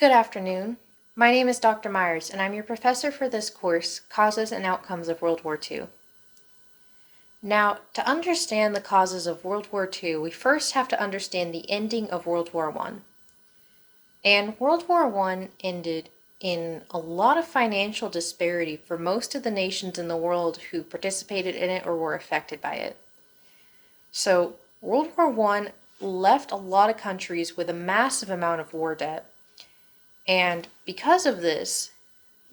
Good afternoon. My name is Dr. Myers, and I'm your professor for this course, Causes and Outcomes of World War II. Now, to understand the causes of World War II, we first have to understand the ending of World War I. And World War I ended in a lot of financial disparity for most of the nations in the world who participated in it or were affected by it. So, World War I left a lot of countries with a massive amount of war debt. And because of this,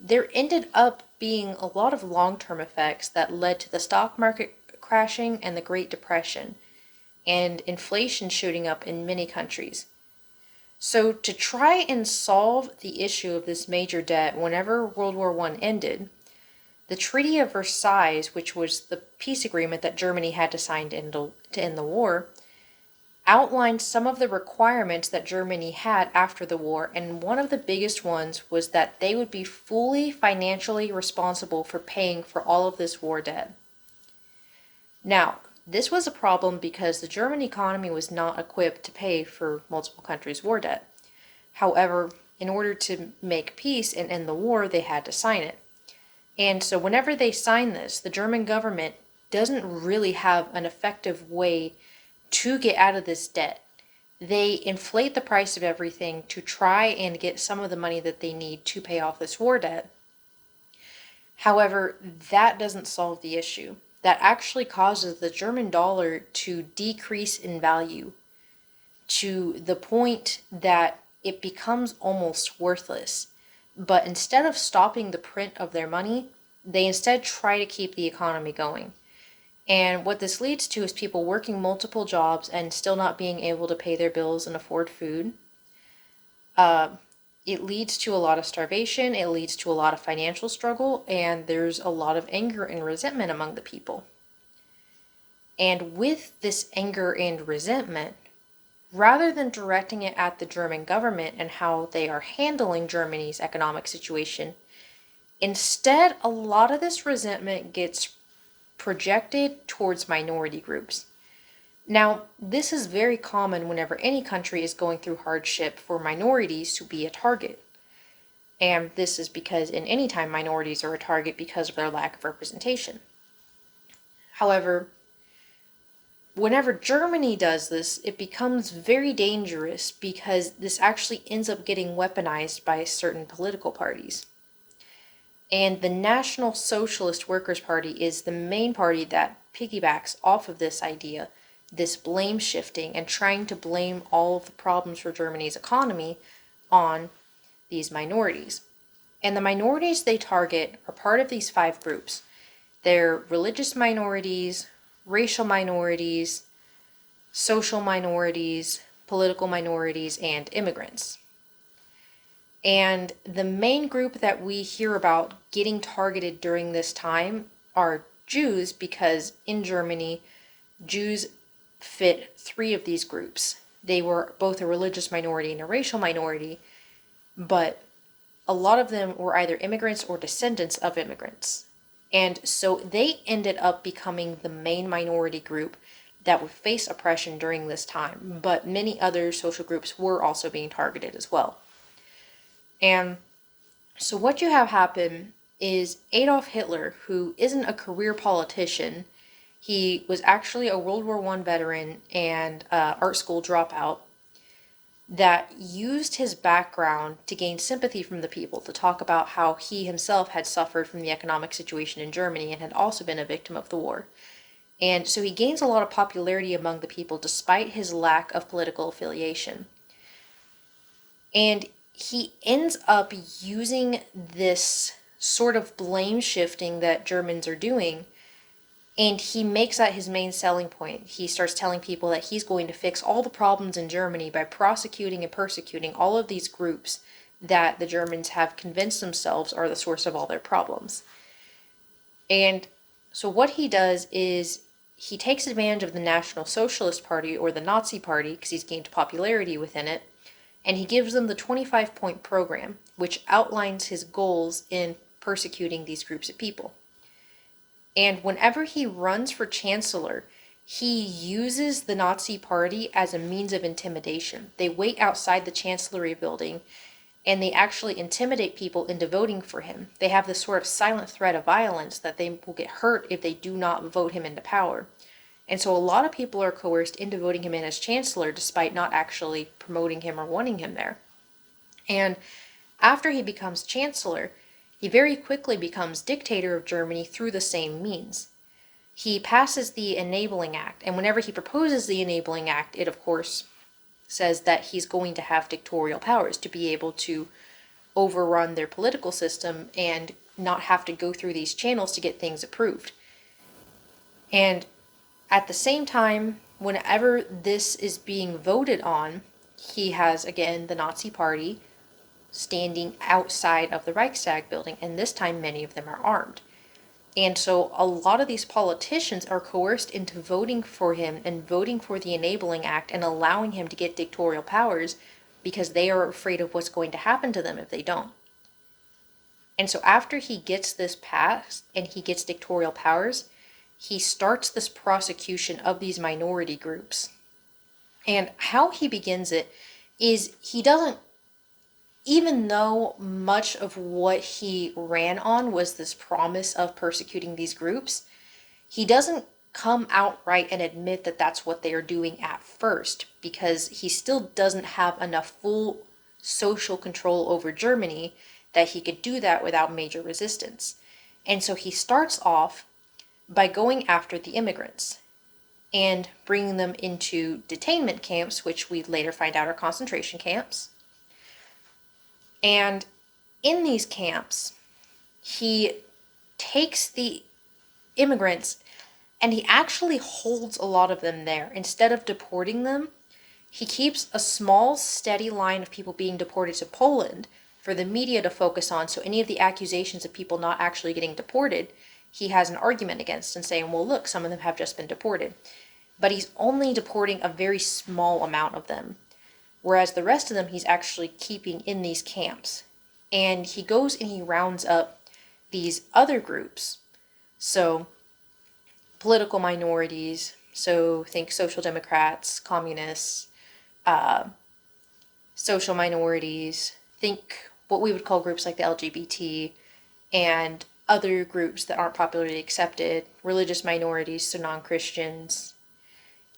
there ended up being a lot of long-term effects that led to the stock market crashing and the Great Depression, and inflation shooting up in many countries. So to try and solve the issue of this major debt whenever World War I ended, the Treaty of Versailles, which was the peace agreement that Germany had to sign to end the war, outlined some of the requirements that Germany had after the war, and one of the biggest ones was that they would be fully financially responsible for paying for all of this war debt. Now, this was a problem because the German economy was not equipped to pay for multiple countries' war debt. However, in order to make peace and end the war, they had to sign it. And so whenever they sign this, the German government doesn't really have an effective way to get out of this debt. They inflate the price of everything to try and get some of the money that they need to pay off this war debt. However, that doesn't solve the issue. That actually causes the German dollar to decrease in value to the point that it becomes almost worthless. But instead of stopping the print of their money, they instead try to keep the economy going. And what this leads to is people working multiple jobs and still not being able to pay their bills and afford food. It leads to a lot of starvation, it leads to a lot of financial struggle, and there's a lot of anger and resentment among the people. And with this anger and resentment, rather than directing it at the German government and how they are handling Germany's economic situation, instead a lot of this resentment gets projected towards minority groups. Now, this is very common whenever any country is going through hardship for minorities to be a target. And this is because in any time minorities are a target because of their lack of representation. However, whenever Germany does this, it becomes very dangerous because this actually ends up getting weaponized by certain political parties. And the National Socialist Workers' Party is the main party that piggybacks off of this idea, this blame shifting, and trying to blame all of the problems for Germany's economy on these minorities. And the minorities they target are part of these 5 groups. They're religious minorities, racial minorities, social minorities, political minorities, and immigrants. And the main group that we hear about getting targeted during this time are Jews, because in Germany, Jews fit 3 of these groups. They were both a religious minority and a racial minority, but a lot of them were either immigrants or descendants of immigrants. And so they ended up becoming the main minority group that would face oppression during this time, but many other social groups were also being targeted as well. And so what you have happen is Adolf Hitler, who isn't a career politician, he was actually a World War I veteran and art school dropout, that used his background to gain sympathy from the people, to talk about how he himself had suffered from the economic situation in Germany and had also been a victim of the war. And so he gains a lot of popularity among the people despite his lack of political affiliation. And he ends up using this sort of blame shifting that Germans are doing, and he makes that his main selling point. He starts telling people that he's going to fix all the problems in Germany by prosecuting and persecuting all of these groups that the Germans have convinced themselves are the source of all their problems. And so what he does is he takes advantage of the National Socialist Party, or the Nazi Party, because he's gained popularity within it, and he gives them the 25-point program, which outlines his goals in persecuting these groups of people. And whenever he runs for chancellor, he uses the Nazi Party as a means of intimidation. They wait outside the chancellery building and they actually intimidate people into voting for him. They have this sort of silent threat of violence that they will get hurt if they do not vote him into power. And so a lot of people are coerced into voting him in as chancellor despite not actually promoting him or wanting him there. And after he becomes chancellor, he very quickly becomes dictator of Germany through the same means. He passes the Enabling Act, and whenever he proposes the Enabling Act, it of course says that he's going to have dictatorial powers to be able to overrun their political system and not have to go through these channels to get things approved. And at the same time, whenever this is being voted on, he has, again, the Nazi Party standing outside of the Reichstag building, and this time many of them are armed. And so a lot of these politicians are coerced into voting for him and voting for the Enabling Act and allowing him to get dictatorial powers because they are afraid of what's going to happen to them if they don't. And so after he gets this passed and he gets dictatorial powers, he starts this prosecution of these minority groups. And how he begins it is he doesn't, even though much of what he ran on was this promise of persecuting these groups, he doesn't come outright and admit that that's what they are doing at first, because he still doesn't have enough full social control over Germany that he could do that without major resistance. And so he starts off by going after the immigrants and bringing them into detainment camps, which we later find out are concentration camps. And in these camps, he takes the immigrants and he actually holds a lot of them there. Instead of deporting them, he keeps a small, steady line of people being deported to Poland for the media to focus on. So any of the accusations of people not actually getting deported, he has an argument against and saying, well, look, some of them have just been deported. But he's only deporting a very small amount of them, whereas the rest of them he's actually keeping in these camps. And he goes and he rounds up these other groups. So political minorities, so think social democrats, communists, social minorities, think what we would call groups like the LGBT, and other groups that aren't popularly accepted, religious minorities, so non-Christians,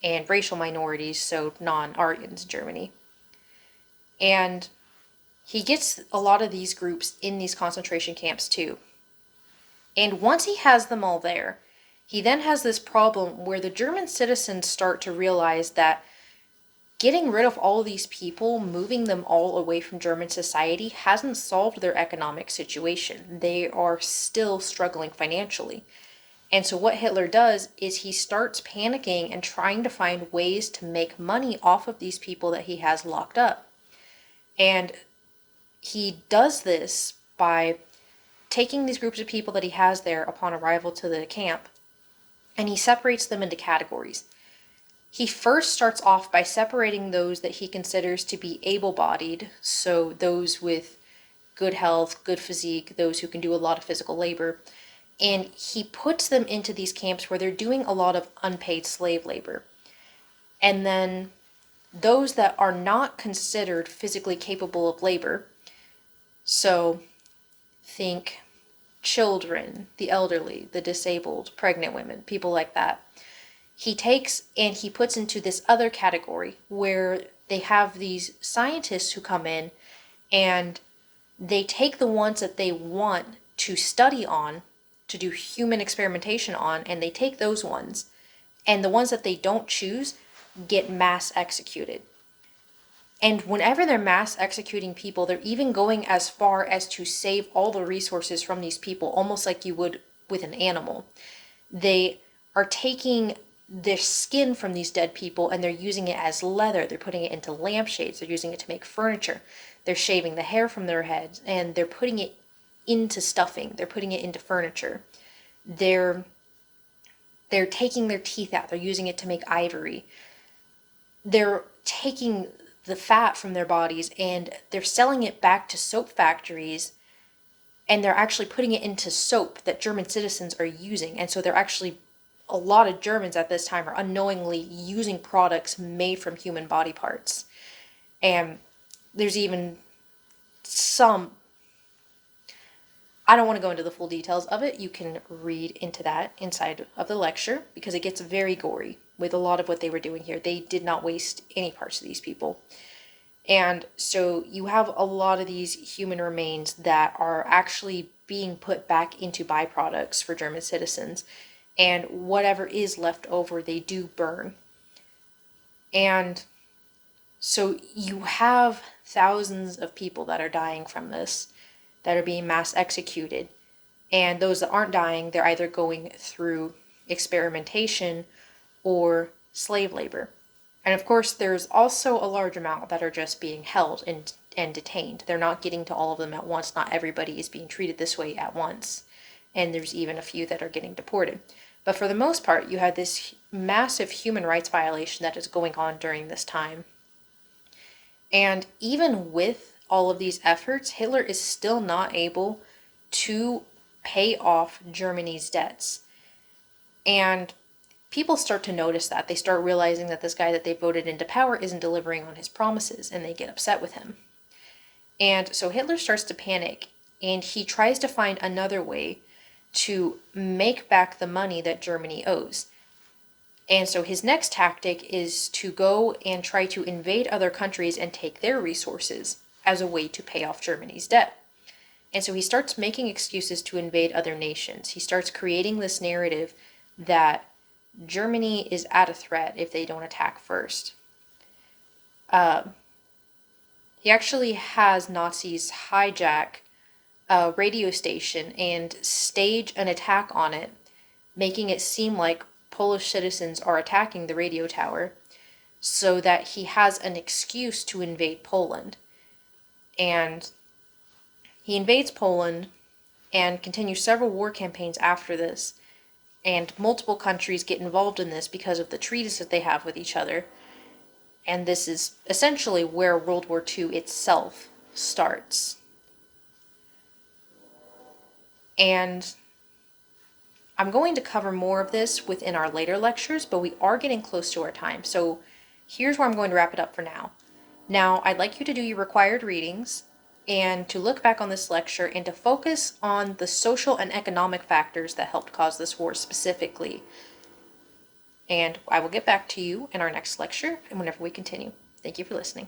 and racial minorities, so non-Aryans in Germany. And he gets a lot of these groups in these concentration camps too. And once he has them all there, he then has this problem where the German citizens start to realize that getting rid of all of these people, moving them all away from German society, hasn't solved their economic situation. They are still struggling financially. And so what Hitler does is he starts panicking and trying to find ways to make money off of these people that he has locked up. And he does this by taking these groups of people that he has there upon arrival to the camp, and he separates them into categories. He first starts off by separating those that he considers to be able-bodied, so those with good health, good physique, those who can do a lot of physical labor, and he puts them into these camps where they're doing a lot of unpaid slave labor. And then those that are not considered physically capable of labor, so think children, the elderly, the disabled, pregnant women, people like that, he takes and he puts into this other category where they have these scientists who come in and they take the ones that they want to study on, to do human experimentation on, and they take those ones, and the ones that they don't choose get mass executed. And whenever they're mass executing people, they're even going as far as to save all the resources from these people, almost like you would with an animal. They are taking their skin from these dead people and they're using it as leather. They're putting it into lampshades. They're using it to make furniture. They're shaving the hair from their heads and they're putting it into stuffing. They're putting it into furniture. They're taking their teeth out. They're using it to make ivory. They're taking the fat from their bodies and they're selling it back to soap factories, and they're actually putting it into soap that German citizens are using. And so they're actually, a lot of Germans at this time are unknowingly using products made from human body parts. And there's even some, I don't want to go into the full details of it. You can read into that inside of the lecture because it gets very gory with a lot of what they were doing here. They did not waste any parts of these people. And so you have a lot of these human remains that are actually being put back into byproducts for German citizens. And whatever is left over, they do burn. And so you have thousands of people that are dying from this, that are being mass executed. And those that aren't dying, they're either going through experimentation or slave labor. And of course, there's also a large amount that are just being held and detained. They're not getting to all of them at once. Not everybody is being treated this way at once. And there's even a few that are getting deported. But for the most part, you have this massive human rights violation that is going on during this time. And even with all of these efforts, Hitler is still not able to pay off Germany's debts. And people start to notice that. They start realizing that this guy that they voted into power isn't delivering on his promises, and they get upset with him. And so Hitler starts to panic, and he tries to find another way to make back the money that Germany owes. And so his next tactic is to go and try to invade other countries and take their resources as a way to pay off Germany's debt. And so he starts making excuses to invade other nations. He starts creating this narrative that Germany is at a threat if they don't attack first. He actually has Nazis hijack a radio station and stage an attack on it, making it seem like Polish citizens are attacking the radio tower so that he has an excuse to invade Poland. And he invades Poland and continues several war campaigns after this. And multiple countries get involved in this because of the treaties that they have with each other. And this is essentially where World War II itself starts. And I'm going to cover more of this within our later lectures, but we are getting close to our time. So here's where I'm going to wrap it up for now. Now, I'd like you to do your required readings and to look back on this lecture and to focus on the social and economic factors that helped cause this war specifically. And I will get back to you in our next lecture and whenever we continue. Thank you for listening.